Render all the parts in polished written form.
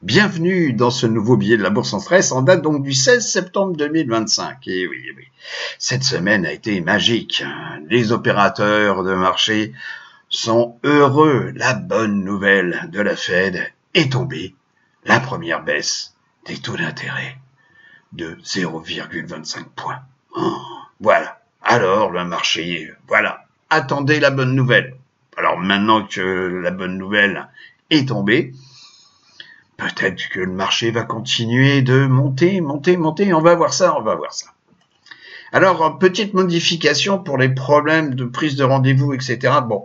Bienvenue dans ce nouveau billet de la Bourse en stress en date donc du 16 septembre 2025. Et oui, cette semaine a été magique. Les opérateurs de marché sont heureux. La bonne nouvelle de la Fed est tombée. La première baisse des taux d'intérêt de 0,25 points. Voilà. Alors le marché, voilà. Attendez la bonne nouvelle. Alors maintenant que la bonne nouvelle est tombée, peut-être que le marché va continuer de monter. On va voir ça. Alors, petite modification pour les problèmes de prise de rendez-vous, etc. Bon,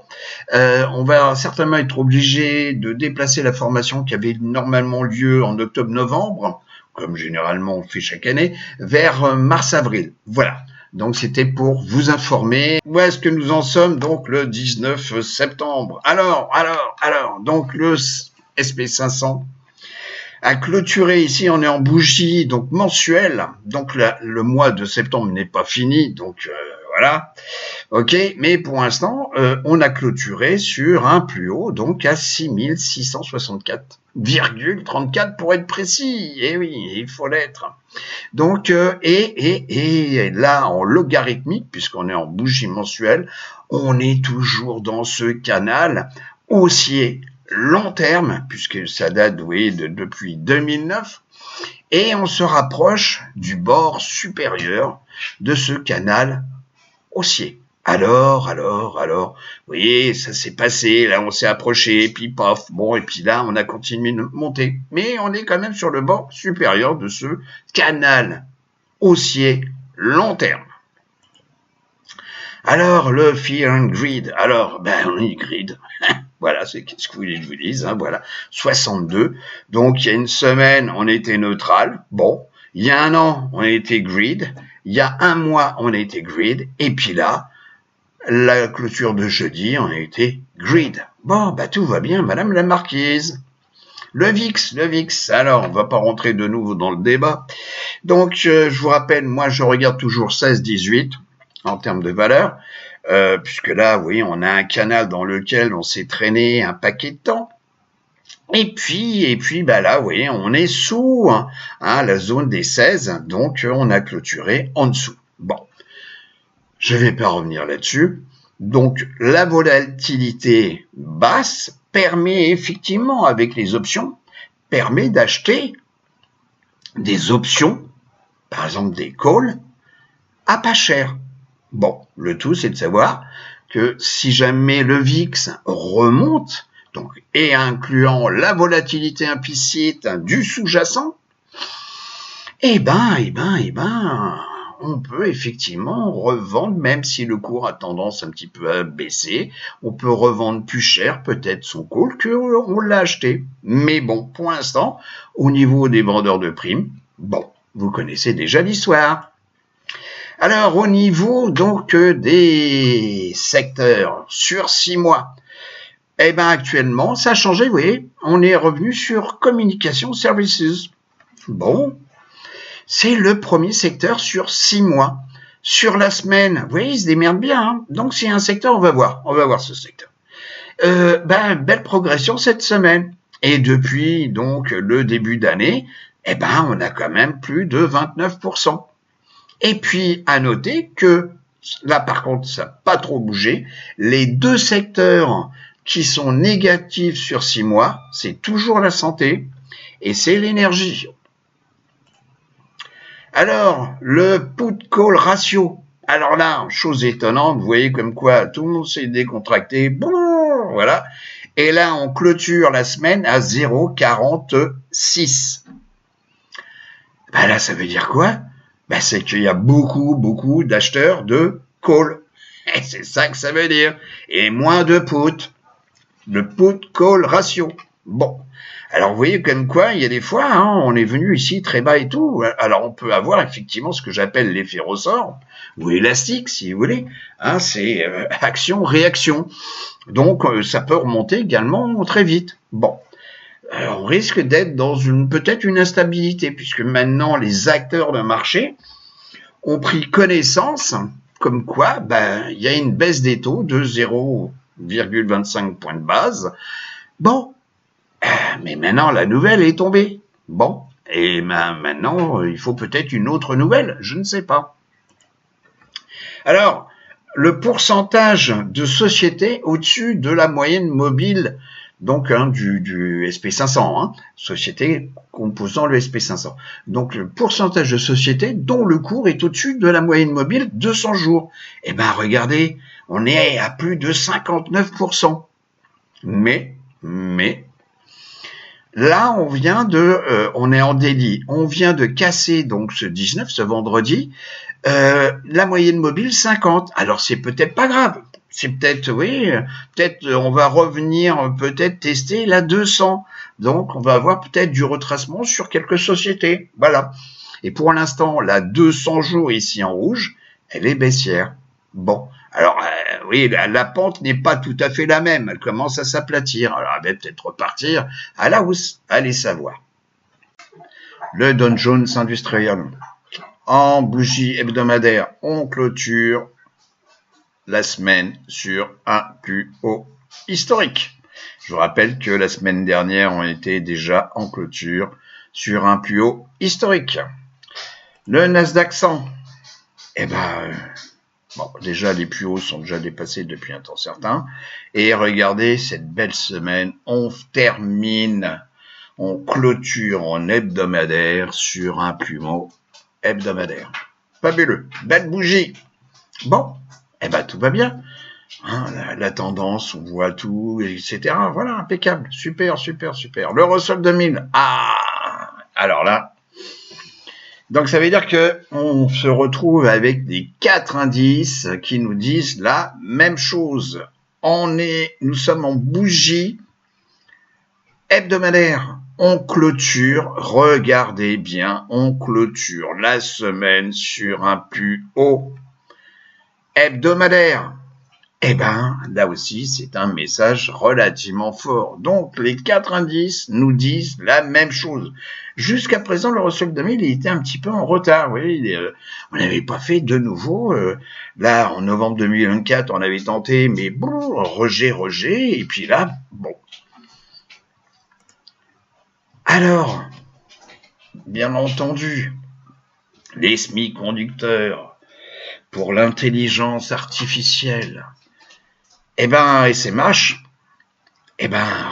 on va certainement être obligé de déplacer la formation qui avait normalement lieu en octobre-novembre, comme généralement on fait chaque année, vers mars-avril. Voilà. Donc, c'était pour vous informer. Où est-ce que nous en sommes, donc, le 19 septembre? Alors, donc, le SP500 a clôturé ici, on est en bougie donc mensuelle, donc le mois de septembre n'est pas fini, donc voilà, ok, mais pour l'instant, on a clôturé sur un plus haut, donc à 6664,34 pour être précis, et oui, il faut l'être. Donc, et là, en logarithmique, puisqu'on est en bougie mensuelle, on est toujours dans ce canal haussier long terme, puisque ça date, oui, depuis 2009, et on se rapproche du bord supérieur de ce canal haussier. Alors, vous voyez, ça s'est passé, là on s'est approché, puis paf, bon, et puis là on a continué de monter. Mais on est quand même sur le bord supérieur de ce canal haussier long terme. Alors, le Fear and Greed, alors, on est greed. Voilà, c'est ce que vous voulez que je vous dise, hein, voilà, 62. Donc, il y a une semaine, on était neutral. Bon, il y a un an, on a été greed. Il y a un mois, on a été greed. Et puis là, la clôture de jeudi, on a été greed. Bon, tout va bien, madame la marquise. Le VIX, alors, on va pas rentrer de nouveau dans le débat. Donc, je vous rappelle, moi, je regarde toujours 16-18 en termes de valeur. Puisque là, oui, on a un canal dans lequel on s'est traîné un paquet de temps. Et puis, là, oui, on est sous la zone des 16, donc on a clôturé en dessous. Bon, je vais pas revenir là-dessus. Donc, la volatilité basse permet effectivement, avec les options, permet d'acheter des options, par exemple des calls, à pas cher. Bon, le tout, c'est de savoir que si jamais le VIX remonte, donc, et incluant la volatilité implicite du sous-jacent, on peut effectivement revendre, même si le cours a tendance un petit peu à baisser, on peut revendre plus cher peut-être son call qu'on l'a acheté. Mais bon, pour l'instant, au niveau des vendeurs de primes, bon, vous connaissez déjà l'histoire. Alors, au niveau donc des secteurs sur 6 mois, actuellement, ça a changé, vous voyez, on est revenu sur Communication Services. Bon, c'est le premier secteur sur 6 mois. Sur la semaine, vous voyez, il se démerde bien, hein. Donc, c'est un secteur, on va voir ce secteur. Belle progression cette semaine. Et depuis donc le début d'année, on a quand même plus de 29%. Et puis, à noter que, là, par contre, ça n'a pas trop bougé. Les deux secteurs qui sont négatifs sur 6 mois, c'est toujours la santé et c'est l'énergie. Alors, le put-call ratio. Alors là, chose étonnante, vous voyez comme quoi tout le monde s'est décontracté. Bon, voilà. Et là, on clôture la semaine à 0,46. Là, ça veut dire quoi? C'est qu'il y a beaucoup d'acheteurs de call. Et c'est ça que ça veut dire. Et moins de put. Le put-call ratio. Bon. Alors, vous voyez comme quoi, il y a des fois, on est venu ici très bas et tout. Alors, on peut avoir effectivement ce que j'appelle l'effet ressort, ou élastique, si vous voulez. C'est action-réaction. Donc, ça peut remonter également très vite. Bon. On risque d'être dans peut-être une instabilité, puisque maintenant les acteurs de marché ont pris connaissance comme quoi il y a une baisse des taux de 0,25 points de base. Bon, mais maintenant, la nouvelle est tombée. Bon, et maintenant, il faut peut-être une autre nouvelle, je ne sais pas. Alors, le pourcentage de sociétés au-dessus de la moyenne mobile, donc du SP500, société composant le SP500. Donc, le pourcentage de sociétés dont le cours est au-dessus de la moyenne mobile de 100 jours. Eh ben, regardez, on est à plus de 59%. Mais, là, on est en délit. On vient de casser, donc, ce vendredi, la moyenne mobile 50. Alors, c'est peut-être pas grave. C'est peut-être, on va revenir, peut-être tester la 200. Donc, on va avoir peut-être du retracement sur quelques sociétés. Voilà. Et pour l'instant, la 200 jours ici en rouge, elle est baissière. Bon. Alors, la pente n'est pas tout à fait la même. Elle commence à s'aplatir. Alors, elle va peut-être repartir à la hausse. Allez savoir. Le Dow Jones Industrial. En bougie hebdomadaire, on clôture la semaine sur un plus haut historique. Je vous rappelle que la semaine dernière, on était déjà en clôture sur un plus haut historique. Le Nasdaq 100, déjà les plus hauts sont déjà dépassés depuis un temps certain. Et regardez cette belle semaine, on clôture en hebdomadaire sur un plus haut hebdomadaire. Fabuleux, belle bougie. Bon, tout va bien. La tendance, on voit tout, etc. Voilà, impeccable, super. Le Russell 2000, alors là, donc ça veut dire que on se retrouve avec des 4 indices qui nous disent la même chose. Nous sommes en bougie hebdomadaire. On clôture, regardez bien, on clôture la semaine sur un plus haut hebdomadaire. Là aussi, c'est un message relativement fort. Donc, les 4 indices nous disent la même chose. Jusqu'à présent, le Russell 2000, il était un petit peu en retard. Vous voyez, on n'avait pas fait de nouveau. Là, en novembre 2024, on avait tenté, mais bon, rejet. Et puis là, bon. Alors, bien entendu, les semi-conducteurs pour l'intelligence artificielle, SMH,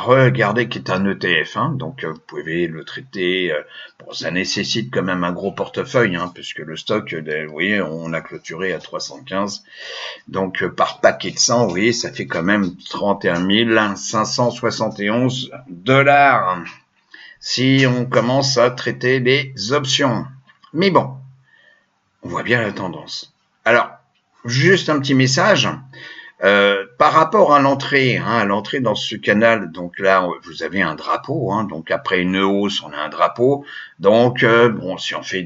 regardez qui est un ETF, donc vous pouvez le traiter, ça nécessite quand même un gros portefeuille, puisque le stock, vous voyez, on a clôturé à 315, donc par paquet de 100, vous voyez, ça fait quand même 31 571 $, si on commence à traiter les options. Mais bon, on voit bien la tendance. Alors, juste un petit message, par rapport à l'entrée, dans ce canal, donc là, vous avez un drapeau, donc après une hausse, on a un drapeau, donc, si on fait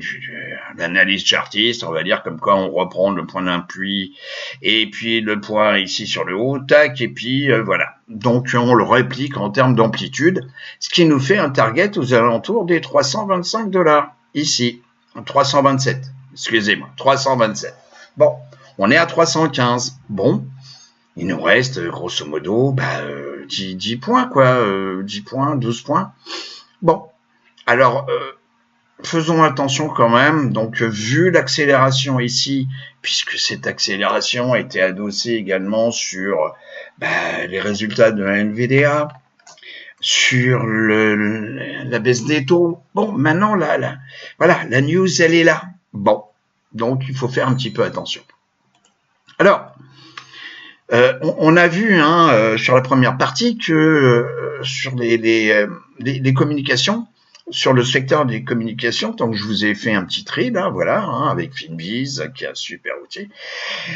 l'analyse chartiste, on va dire comme quoi on reprend le point d'appui, et puis le point ici sur le haut, tac, et puis voilà. Donc, on le réplique en termes d'amplitude, ce qui nous fait un target aux alentours des 325 $, ici, 327, excusez-moi, 327. Bon, on est à 315, bon, il nous reste, grosso modo, 10 points, 10 points, 12 points. Bon, alors, faisons attention quand même. Donc, vu l'accélération ici, puisque cette accélération a été adossée également sur les résultats de la NVDA, sur la baisse des taux. Bon, maintenant, la news, elle est là. Bon, donc, il faut faire un petit peu attention. Alors, on a vu sur la première partie que sur les communications, sur le secteur des communications, donc je vous ai fait un petit tri là, voilà, avec Finbiz qui est un super outil.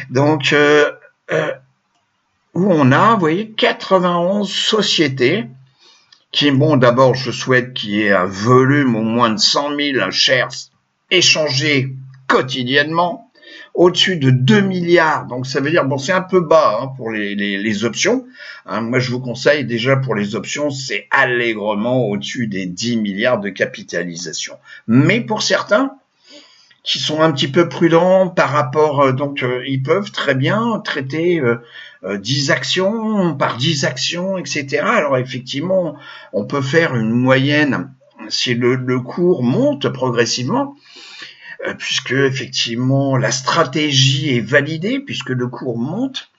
Donc où on a, vous voyez, 91 sociétés qui, bon, d'abord je souhaite qu'il y ait un volume au moins de 100 000 shares échangés quotidiennement. Au-dessus de 2 milliards, donc ça veut dire, bon, c'est un peu bas pour les options. Moi, je vous conseille déjà pour les options, c'est allègrement au-dessus des 10 milliards de capitalisation. Mais pour certains qui sont un petit peu prudents par rapport, ils peuvent très bien traiter 10 actions par 10 actions, etc. Alors effectivement, on peut faire une moyenne si le cours monte progressivement, puisque effectivement la stratégie est validée, puisque le cours monte.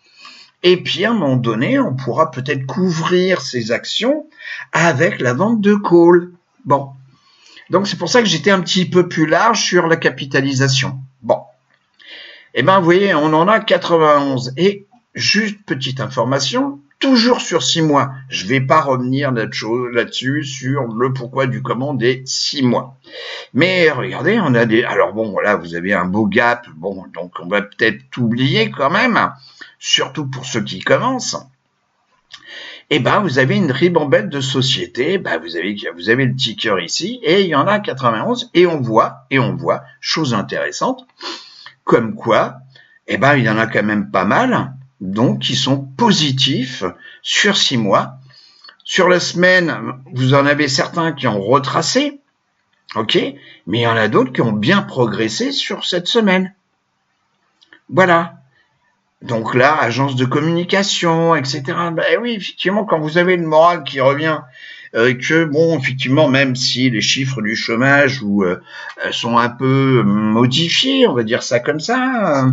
Et puis à un moment donné, on pourra peut-être couvrir ces actions avec la vente de call. Bon. Donc c'est pour ça que j'étais un petit peu plus large sur la capitalisation. Bon. Eh ben vous voyez, on en a 91. Et juste petite information, toujours sur 6 mois. Je vais pas revenir là-dessus sur le pourquoi du comment des 6 mois. Mais regardez, on a des... Alors bon, là, vous avez un beau gap. Bon, donc on va peut-être oublier quand même, surtout pour ceux qui commencent. Eh ben, vous avez une ribambelle de sociétés. Ben, vous avez le ticker ici, et il y en a 91. Et on voit, chose intéressante, comme quoi, eh ben, il y en a quand même pas mal, donc qui sont positifs sur 6 mois. Sur la semaine, vous en avez certains qui ont retracé, ok, mais il y en a d'autres qui ont bien progressé sur cette semaine. Voilà. Donc là, agence de communication, etc. Ben oui, effectivement, quand vous avez le moral qui revient, que bon, effectivement, même si les chiffres du chômage sont un peu modifiés, on va dire ça comme ça,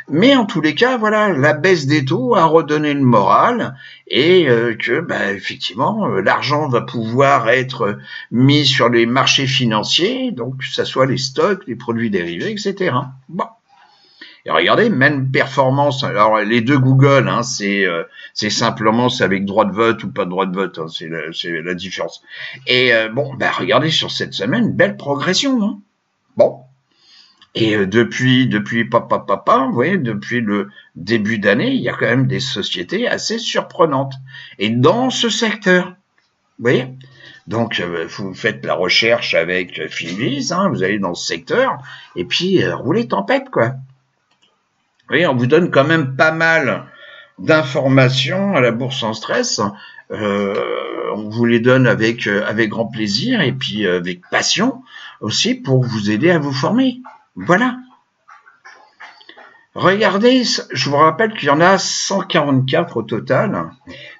mais en tous les cas, voilà, la baisse des taux a redonné le moral et que, effectivement, l'argent va pouvoir être mis sur les marchés financiers, donc que ça soit les stocks, les produits dérivés, etc. Bon. Et regardez, même performance. Alors les deux Google, hein, c'est simplement c'est avec droit de vote ou pas de droit de vote, hein, c'est la différence. Et regardez sur cette semaine, belle progression, hein. Bon. Et depuis vous voyez, depuis le début d'année, il y a quand même des sociétés assez surprenantes. Et dans ce secteur, vous voyez. Donc, vous faites la recherche avec Finviz, hein, vous allez dans ce secteur, et puis roulez tempête, quoi. Vous voyez, on vous donne quand même pas mal d'informations à la bourse en stress. On vous les donne avec grand plaisir et puis avec passion aussi pour vous aider à vous former. Voilà. Regardez, je vous rappelle qu'il y en a 144 au total,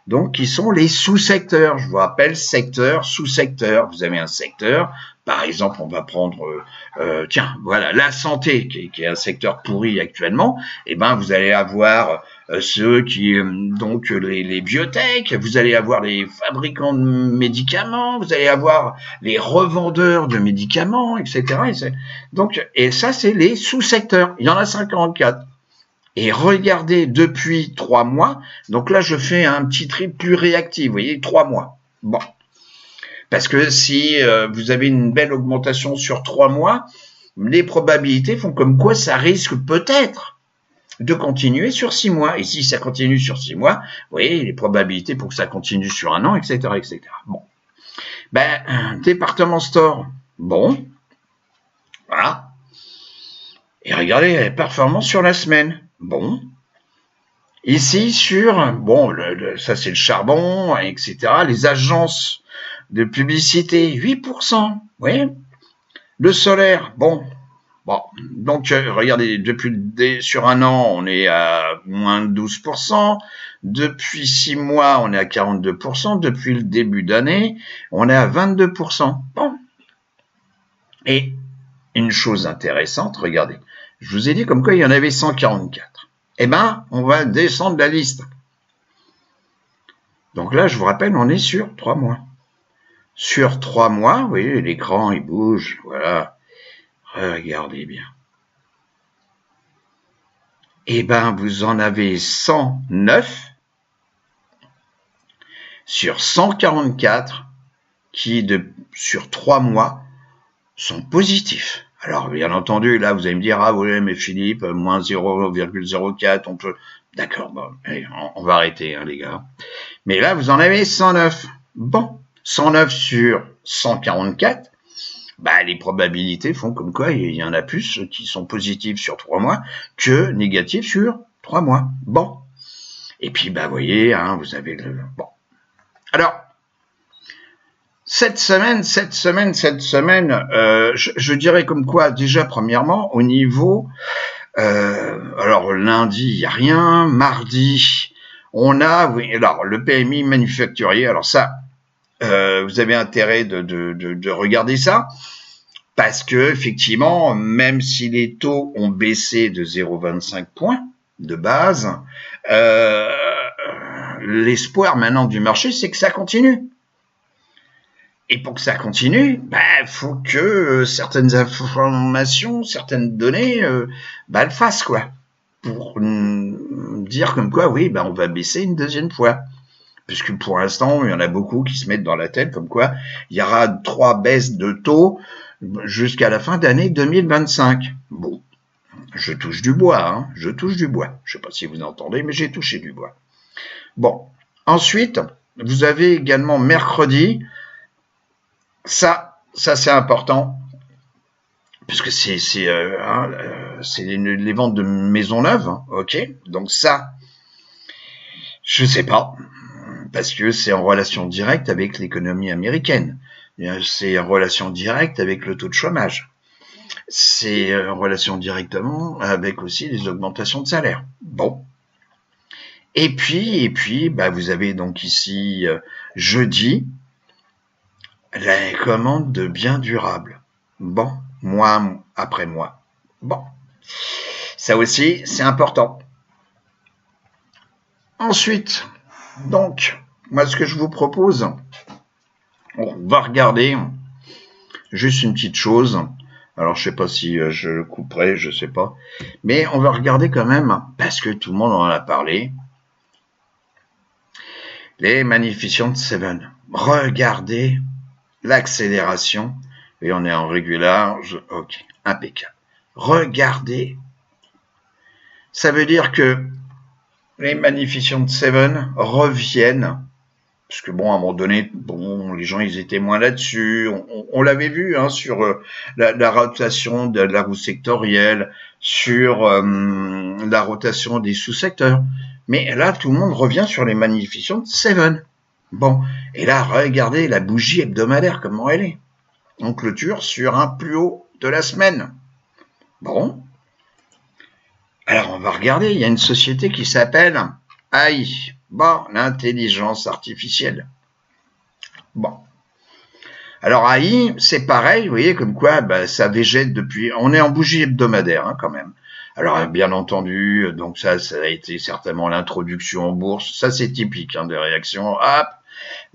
donc qui sont les sous-secteurs. Je vous rappelle secteur, sous-secteur. Vous avez un secteur, par exemple, on va prendre, la santé, qui est un secteur pourri actuellement. Eh ben, vous allez avoir ceux qui, donc les biotech, vous allez avoir les fabricants de médicaments, vous allez avoir les revendeurs de médicaments, etc. Donc, et ça, c'est les sous-secteurs. Il y en a 54. Et regardez depuis 3 mois, donc là je fais un petit tri plus réactif, vous voyez, 3 mois. Bon. Parce que si vous avez une belle augmentation sur 3 mois, les probabilités font comme quoi ça risque peut-être de continuer sur 6 mois. Et si ça continue sur 6 mois, vous voyez, les probabilités pour que ça continue sur 1 an, etc., etc. Bon. Département store, bon. Voilà. Et regardez les performances sur la semaine. Bon. Ici, ça c'est le charbon, etc. Les agences de publicité, 8%. Vous voyez. Le solaire, bon. Donc, regardez, sur 1 an, on est à moins de 12%. Depuis 6 mois, on est à 42%. Depuis le début d'année, on est à 22%. Bon. Et une chose intéressante, regardez. Je vous ai dit comme quoi il y en avait 144. Eh ben, on va descendre la liste. Donc là, je vous rappelle, on est sur 3 mois. Sur 3 mois, vous voyez, l'écran, il bouge, voilà. Regardez bien. Eh ben, vous en avez 109 sur 144 qui, sur 3 mois, sont positifs. Alors, bien entendu, là, vous allez me dire, ah oui, mais Philippe, moins 0,04, on peut... D'accord, bon, allez, on va arrêter, hein, les gars. Mais là, vous en avez 109. Bon, 109 sur 144, les probabilités font comme quoi il y en a plus qui sont positifs sur 3 mois que négatifs sur 3 mois. Bon. Et puis, vous voyez, hein, vous avez le... Bon. Alors, Cette semaine, je dirais comme quoi, déjà premièrement, au niveau, alors lundi, il n'y a rien, mardi, on a, oui, alors le PMI manufacturier, alors ça, vous avez intérêt de regarder ça, parce que effectivement, même si les taux ont baissé de 0,25 points de base, l'espoir maintenant du marché, c'est que ça continue. Et pour que ça continue, faut que certaines informations, certaines données, le fassent, quoi. Pour dire comme quoi, oui, on va baisser une deuxième fois. Puisque pour l'instant, il y en a beaucoup qui se mettent dans la tête comme quoi il y aura 3 baisses de taux jusqu'à la fin d'année 2025. Bon, je touche du bois, hein, je touche du bois. Je sais pas si vous entendez, mais j'ai touché du bois. Bon, ensuite, vous avez également mercredi. Ça c'est important, puisque c'est les ventes de maisons neuves, hein, ok. Donc ça, je sais pas, parce que c'est en relation directe avec l'économie américaine. C'est en relation directe avec le taux de chômage. C'est en relation directement avec aussi les augmentations de salaire. Bon. Et puis, vous avez donc ici jeudi la commande de biens durables. Bon, mois après mois. Bon, ça aussi, c'est important. Ensuite, donc, moi, ce que je vous propose, on va regarder juste une petite chose. Alors, je sais pas si je le couperai, je sais pas. Mais on va regarder quand même, parce que tout le monde en a parlé, les Magnificent Seven. Regardez l'accélération, et on est en régular, ok, impeccable. Regardez, ça veut dire que les Magnificent Seven reviennent, parce que bon, à un moment donné, bon, les gens ils étaient moins là-dessus, on l'avait vu hein, sur la rotation de la roue sectorielle, sur la rotation des sous-secteurs, mais là tout le monde revient sur les Magnificent Seven. Bon, et là regardez la bougie hebdomadaire comment elle est. On clôture sur un plus haut de la semaine. Bon. Alors, on va regarder. Il y a une société qui s'appelle AI. Bon, l'intelligence artificielle. Bon. Alors, AI, c'est pareil. Vous voyez, comme quoi, ça végète depuis... On est en bougie hebdomadaire, hein, quand même. Alors, bien entendu, donc ça a été certainement l'introduction en bourse. Ça, c'est typique hein, des réactions. Hop.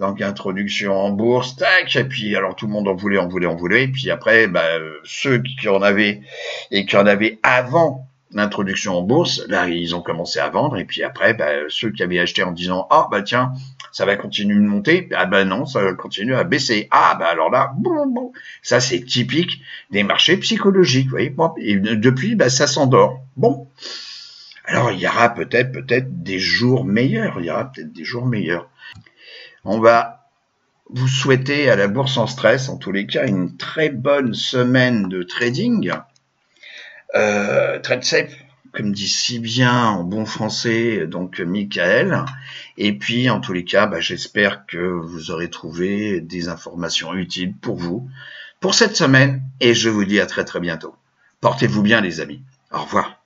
Donc introduction en bourse, tac, et puis alors tout le monde en voulait, et puis après ceux qui en avaient avant l'introduction en bourse, là ils ont commencé à vendre, et puis après ceux qui avaient acheté en disant tiens ça va continuer de monter, non ça va continuer à baisser, alors là ça c'est typique des marchés psychologiques, vous voyez, et depuis ça s'endort. Bon, alors il y aura peut-être des jours meilleurs, On va vous souhaiter à la bourse en stress, en tous les cas, une très bonne semaine de trading. Trade safe, comme dit si bien en bon français, donc Michael. Et puis, en tous les cas, j'espère que vous aurez trouvé des informations utiles pour vous pour cette semaine. Et je vous dis à très très bientôt. Portez-vous bien les amis. Au revoir.